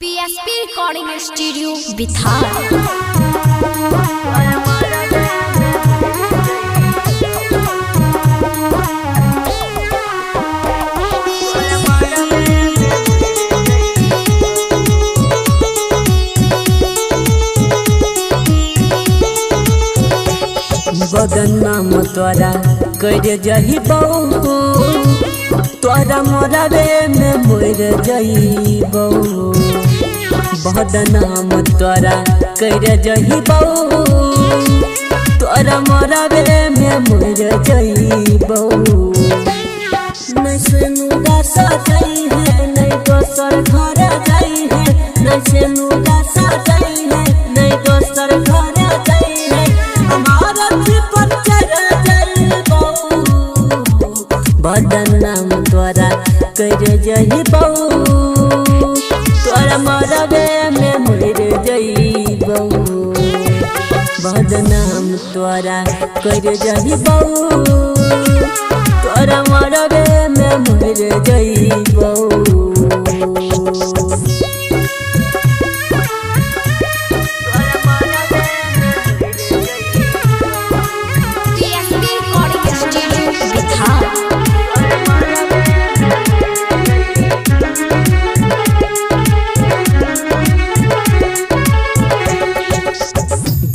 PSP recording studio बिथार। बदनाम तोरा कर जही बहु तोरा मोरबे में मोर जही बहु। बदनाम तोरा कर जही बहु तोरा मोरबे में मोर जही बहु। नहीं सेनुरा सजाई है नहीं दोसर घर जाई है, नहीं सेनुरा सजाई है नहीं दोसर घर जाई है। हमारा पर चढ़ जाई बहु बदनाम तोरा कर जही बहु तोरा मरबे में मर जही बहु। बदनाम तोरा कर जही बहु तोरा मरबे में मर जही बहु।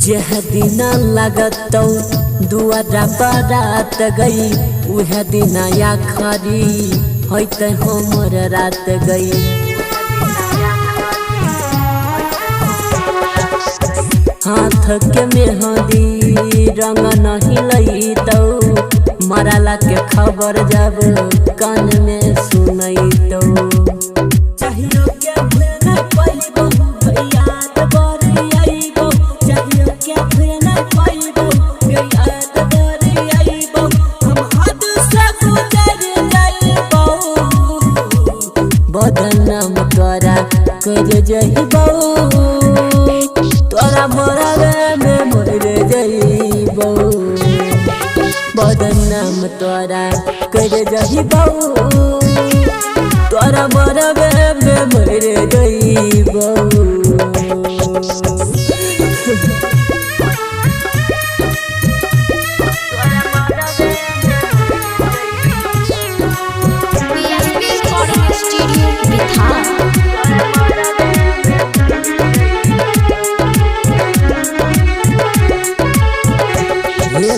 जह दिन लगतौ दुआरा बारात गई उह दिन आखरी होते हमर रात गई। हाथ के मेहंदी रंग नहीं लईतौ मरला के खबर जब कान में सुनैतौ। चाहिए के भेना पैबो याद बरी आइबो, चाहिए के भेना पैबो याद बरी आइबो। हम हद से गुजर जाइबो बदनाम तोरा कर जही बहु तोरा मरबे में मर जही बहु। बदनाम तोरा कर जही बहु तोरा मरबे में मर जही बहु।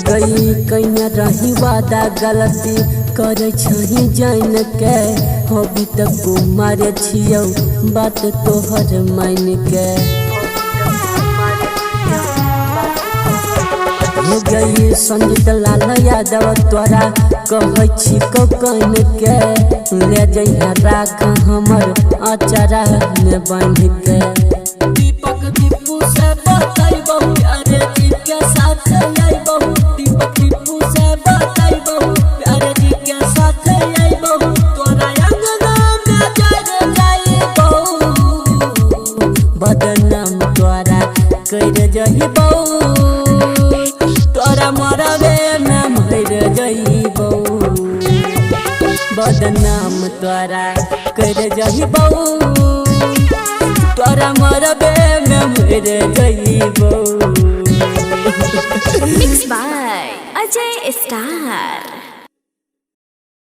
गई कहीं रही वादा गलती करे छही जान के अभी तक कुमार छियौ बात तोहर मान के। गई संगीत लाल यादव तोरा कहे छी कौन के ले जइहा राख हमर अचारा में बांध के। दीपक दीपू से बताइबो प्यारे जी के साथ आइबो, दीपक दीपू से बताइबो प्यारे जी के साथ आइबो। तोरा अंगना में जग जाइबो बदनाम तोरा कर जही बहु तोरा मरबे में मर जही बहु। बदनाम तोरा कर जही बहु तोरा मरबे में मर जही बहु। Mix by Ajay star.